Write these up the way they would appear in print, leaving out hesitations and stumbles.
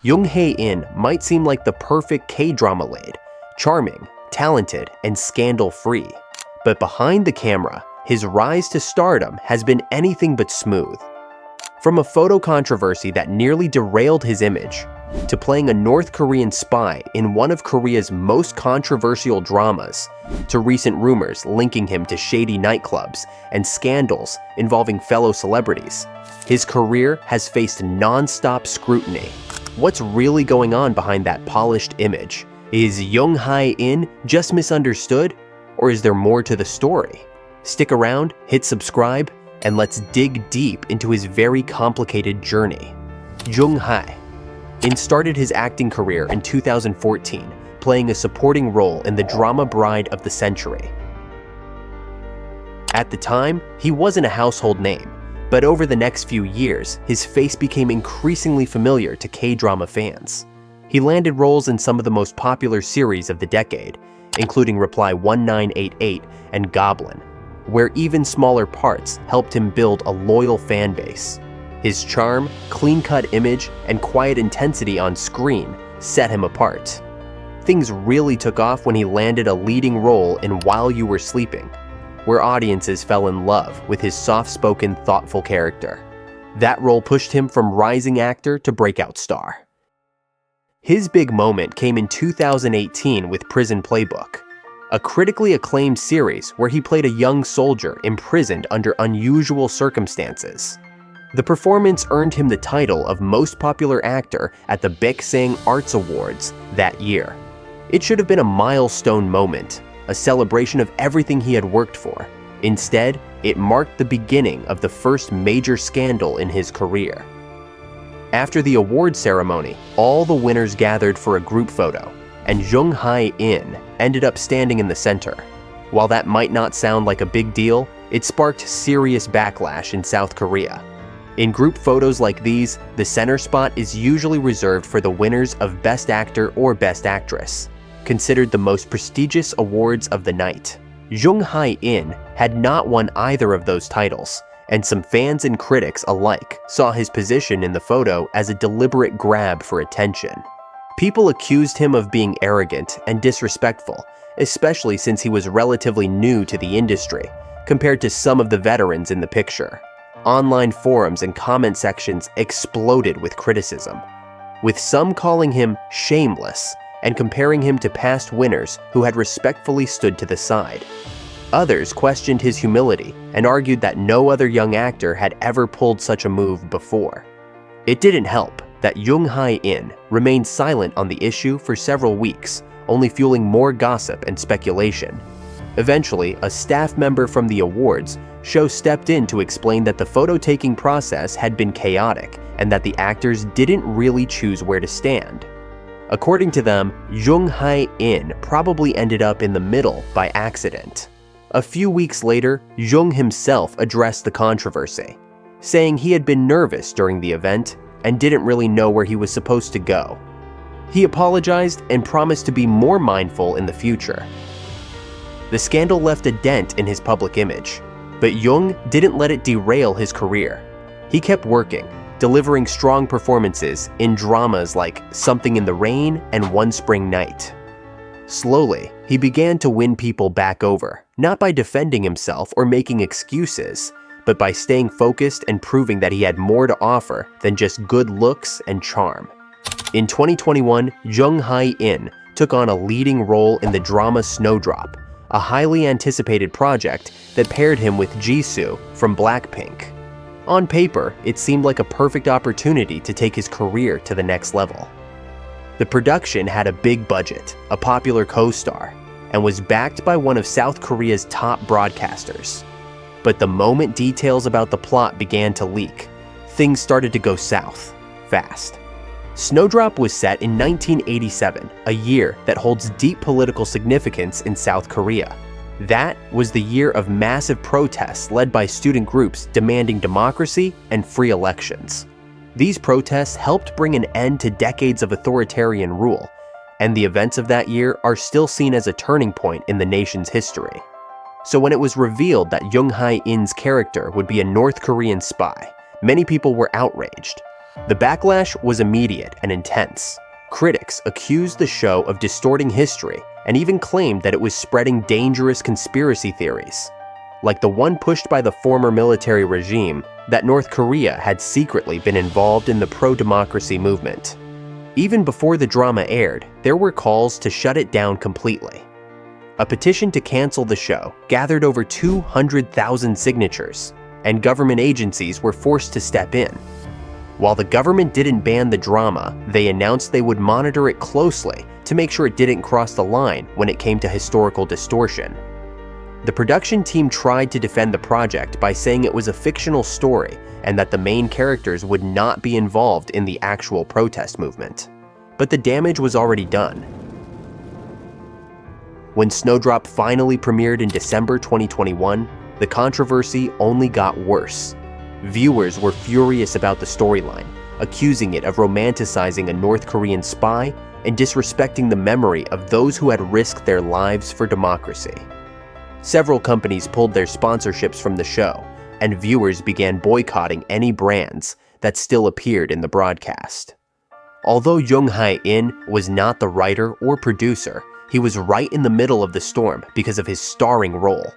Jung Hae In might seem like the perfect K-drama lead, charming, talented, and scandal-free. But behind the camera, his rise to stardom has been anything but smooth. From a photo controversy that nearly derailed his image, to playing a North Korean spy in one of Korea's most controversial dramas, to recent rumors linking him to shady nightclubs and scandals involving fellow celebrities, his career has faced non-stop scrutiny. What's really going on behind that polished image? Is Jung Hae In just misunderstood, or is there more to the story? Stick around, hit subscribe, and let's dig deep into his very complicated journey. Jung Hae In started his acting career in 2014, playing a supporting role in the drama Bride of the Century. At the time, he wasn't a household name, but over the next few years, his face became increasingly familiar to K-drama fans. He landed roles in some of the most popular series of the decade, including Reply 1988 and Goblin, where even smaller parts helped him build a loyal fan base. His charm, clean-cut image, and quiet intensity on screen set him apart. Things really took off when he landed a leading role in While You Were Sleeping, where audiences fell in love with his soft-spoken, thoughtful character. That role pushed him from rising actor to breakout star. His big moment came in 2018 with Prison Playbook, a critically acclaimed series where he played a young soldier imprisoned under unusual circumstances. The performance earned him the title of Most Popular Actor at the Baeksang Arts Awards that year. It should have been a milestone moment, a celebration of everything he had worked for. Instead, it marked the beginning of the first major scandal in his career. After the award ceremony, all the winners gathered for a group photo, and Jung Hae In ended up standing in the center. While that might not sound like a big deal, it sparked serious backlash in South Korea. In group photos like these, the center spot is usually reserved for the winners of Best Actor or Best Actress, considered the most prestigious awards of the night. Jung Hae In had not won either of those titles, and some fans and critics alike saw his position in the photo as a deliberate grab for attention. People accused him of being arrogant and disrespectful, especially since he was relatively new to the industry, compared to some of the veterans in the picture. Online forums and comment sections exploded with criticism, with some calling him shameless and comparing him to past winners who had respectfully stood to the side. Others questioned his humility and argued that no other young actor had ever pulled such a move before. It didn't help that Jung Hae In remained silent on the issue for several weeks, only fueling more gossip and speculation. Eventually, a staff member from the awards show stepped in to explain that the photo-taking process had been chaotic and that the actors didn't really choose where to stand. According to them, Jung Hae In probably ended up in the middle by accident. A few weeks later, Jung himself addressed the controversy, saying he had been nervous during the event and didn't really know where he was supposed to go. He apologized and promised to be more mindful in the future. The scandal left a dent in his public image, but Jung didn't let it derail his career. He kept working, delivering strong performances in dramas like Something in the Rain and One Spring Night. Slowly, he began to win people back over, not by defending himself or making excuses, but by staying focused and proving that he had more to offer than just good looks and charm. In 2021, Jung Hae In took on a leading role in the drama Snowdrop, a highly anticipated project that paired him with Jisoo from Blackpink. On paper, it seemed like a perfect opportunity to take his career to the next level. The production had a big budget, a popular co-star, and was backed by one of South Korea's top broadcasters. But the moment details about the plot began to leak, things started to go south, fast. Snowdrop was set in 1987, a year that holds deep political significance in South Korea. That was the year of massive protests led by student groups demanding democracy and free elections. These protests helped bring an end to decades of authoritarian rule, and the events of that year are still seen as a turning point in the nation's history. So when it was revealed that Jung Hae In's character would be a North Korean spy, many people were outraged. The backlash was immediate and intense. Critics accused the show of distorting history and even claimed that it was spreading dangerous conspiracy theories, like the one pushed by the former military regime that North Korea had secretly been involved in the pro-democracy movement. Even before the drama aired, there were calls to shut it down completely. A petition to cancel the show gathered over 200,000 signatures, and government agencies were forced to step in. While the government didn't ban the drama, they announced they would monitor it closely to make sure it didn't cross the line when it came to historical distortion. The production team tried to defend the project by saying it was a fictional story and that the main characters would not be involved in the actual protest movement. But the damage was already done. When Snowdrop finally premiered in December 2021, the controversy only got worse. Viewers were furious about the storyline, accusing it of romanticizing a North Korean spy and disrespecting the memory of those who had risked their lives for democracy. Several companies pulled their sponsorships from the show, and viewers began boycotting any brands that still appeared in the broadcast. Although Jung Hae In was not the writer or producer, he was right in the middle of the storm because of his starring role.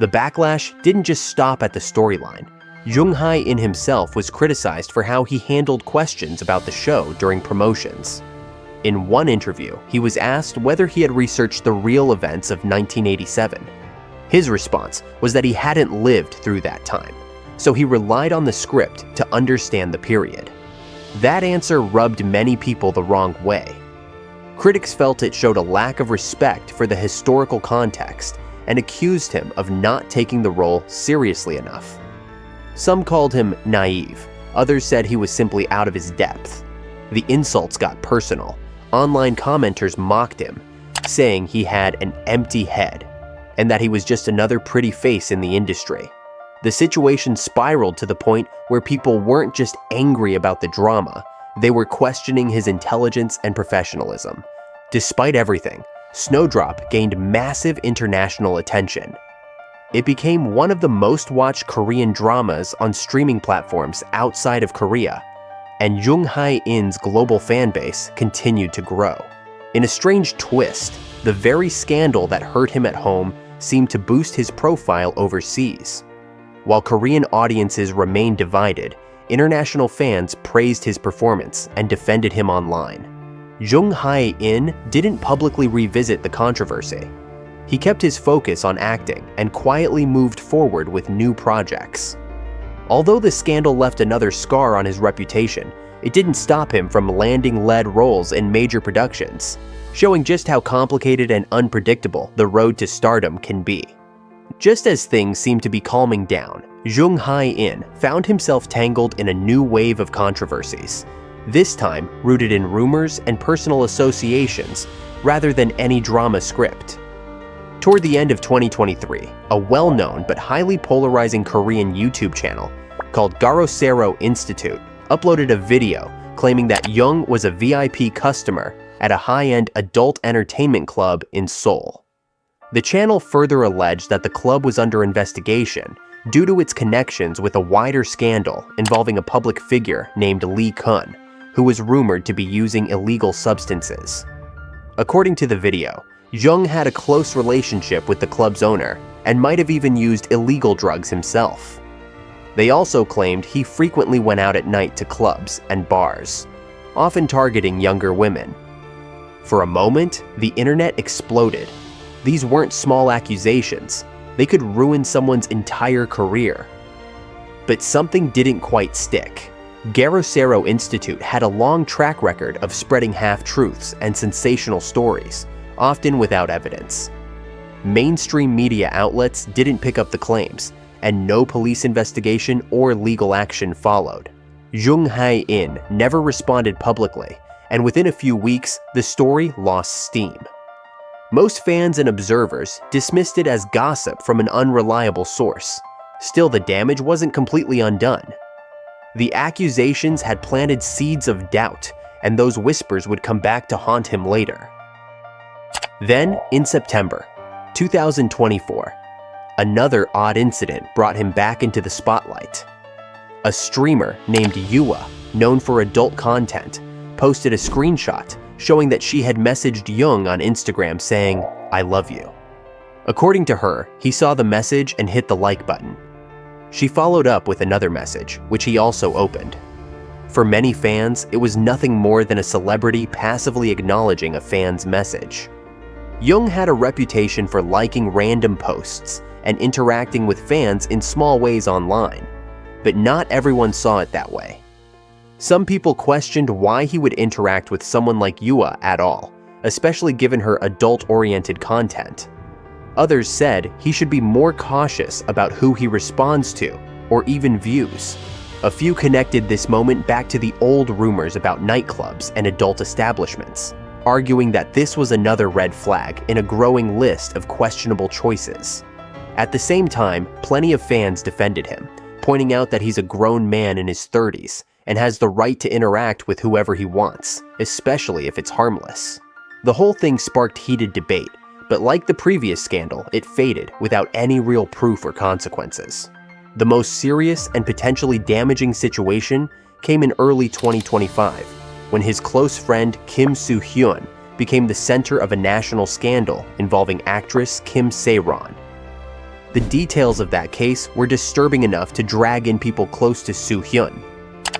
The backlash didn't just stop at the storyline. Jung Hae In himself was criticized for how he handled questions about the show during promotions. In one interview, he was asked whether he had researched the real events of 1987. His response was that he hadn't lived through that time, so he relied on the script to understand the period. That answer rubbed many people the wrong way. Critics felt it showed a lack of respect for the historical context and accused him of not taking the role seriously enough. Some called him naive, others said he was simply out of his depth. The insults got personal. Online commenters mocked him, saying he had an empty head and that he was just another pretty face in the industry. The situation spiraled to the point where people weren't just angry about the drama, they were questioning his intelligence and professionalism. Despite everything, Snowdrop gained massive international attention. It became one of the most watched Korean dramas on streaming platforms outside of Korea, and Jung Hae In's global fanbase continued to grow. In a strange twist, the very scandal that hurt him at home seemed to boost his profile overseas. While Korean audiences remained divided, international fans praised his performance and defended him online. Jung Hae In didn't publicly revisit the controversy. He kept his focus on acting and quietly moved forward with new projects. Although the scandal left another scar on his reputation, it didn't stop him from landing lead roles in major productions, showing just how complicated and unpredictable the road to stardom can be. Just as things seemed to be calming down, Jung Hae In found himself tangled in a new wave of controversies, this time rooted in rumors and personal associations rather than any drama script. Toward the end of 2023, a well-known but highly polarizing Korean YouTube channel called Garosero Institute uploaded a video claiming that Jung was a VIP customer at a high-end adult entertainment club in Seoul. The channel further alleged that the club was under investigation due to its connections with a wider scandal involving a public figure named Lee Kun, who was rumored to be using illegal substances. According to the video, Jung had a close relationship with the club's owner and might have even used illegal drugs himself. They also claimed he frequently went out at night to clubs and bars, often targeting younger women. For a moment, the internet exploded. These weren't small accusations. They could ruin someone's entire career. But something didn't quite stick. Garosero Institute had a long track record of spreading half-truths and sensational stories, often without evidence. Mainstream media outlets didn't pick up the claims, and no police investigation or legal action followed. Jung Hae In never responded publicly, and within a few weeks, the story lost steam. Most fans and observers dismissed it as gossip from an unreliable source. Still, the damage wasn't completely undone. The accusations had planted seeds of doubt, and those whispers would come back to haunt him later. Then, in September 2024, another odd incident brought him back into the spotlight. A streamer named Yua known for adult content, posted a screenshot showing that she had messaged Jung on Instagram saying, "I love you." According to her, he saw the message and hit the like button. She followed up with another message, which he also opened. For many fans, it was nothing more than a celebrity passively acknowledging a fan's message. Jung had a reputation for liking random posts and interacting with fans in small ways online, but not everyone saw it that way. Some people questioned why he would interact with someone like Yua at all, especially given her adult-oriented content. Others said he should be more cautious about who he responds to or even views. A few connected this moment back to the old rumors about nightclubs and adult establishments, arguing that this was another red flag in a growing list of questionable choices. At the same time, plenty of fans defended him, pointing out that he's a grown man in his 30s and has the right to interact with whoever he wants, especially if it's harmless. The whole thing sparked heated debate, but like the previous scandal, it faded without any real proof or consequences. The most serious and potentially damaging situation came in early 2025, when his close friend Kim Soo-hyun became the center of a national scandal involving actress Kim Se-ron. The details of that case were disturbing enough to drag in people close to Soo-hyun,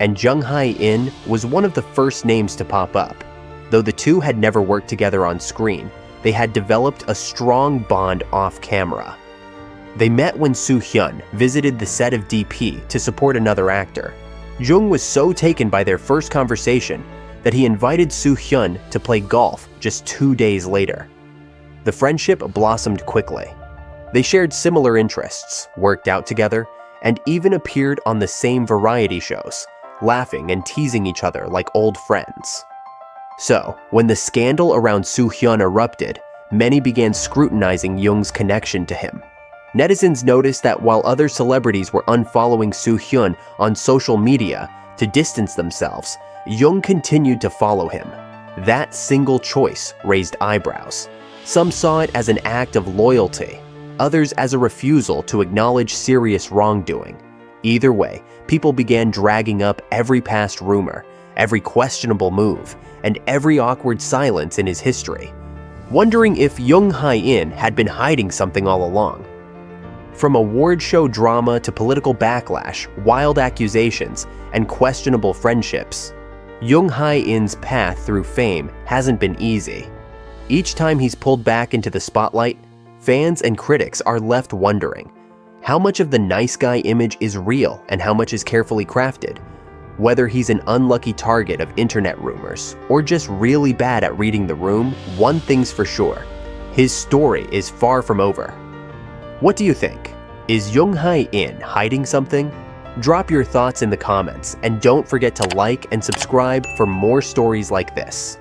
and Jung Hae In was one of the first names to pop up. Though the two had never worked together on screen, they had developed a strong bond off-camera. They met when Soo-hyun visited the set of DP to support another actor. Jung was so taken by their first conversation that he invited Soo-hyun to play golf just 2 days later. The friendship blossomed quickly. They shared similar interests, worked out together, and even appeared on the same variety shows, laughing and teasing each other like old friends. So, when the scandal around Soo-hyun erupted, many began scrutinizing Jung's connection to him. Netizens noticed that while other celebrities were unfollowing Soo-hyun on social media to distance themselves, Jung continued to follow him. That single choice raised eyebrows. Some saw it as an act of loyalty, others as a refusal to acknowledge serious wrongdoing. Either way, people began dragging up every past rumor, every questionable move, and every awkward silence in his history, wondering if Jung Hae In had been hiding something all along. From award show drama to political backlash, wild accusations, and questionable friendships, Jung Hae In's path through fame hasn't been easy. Each time he's pulled back into the spotlight, fans and critics are left wondering, how much of the nice guy image is real and how much is carefully crafted? Whether he's an unlucky target of internet rumors or just really bad at reading the room, one thing's for sure, his story is far from over. What do you think? Is Jung Hae In hiding something? Drop your thoughts in the comments and don't forget to like and subscribe for more stories like this.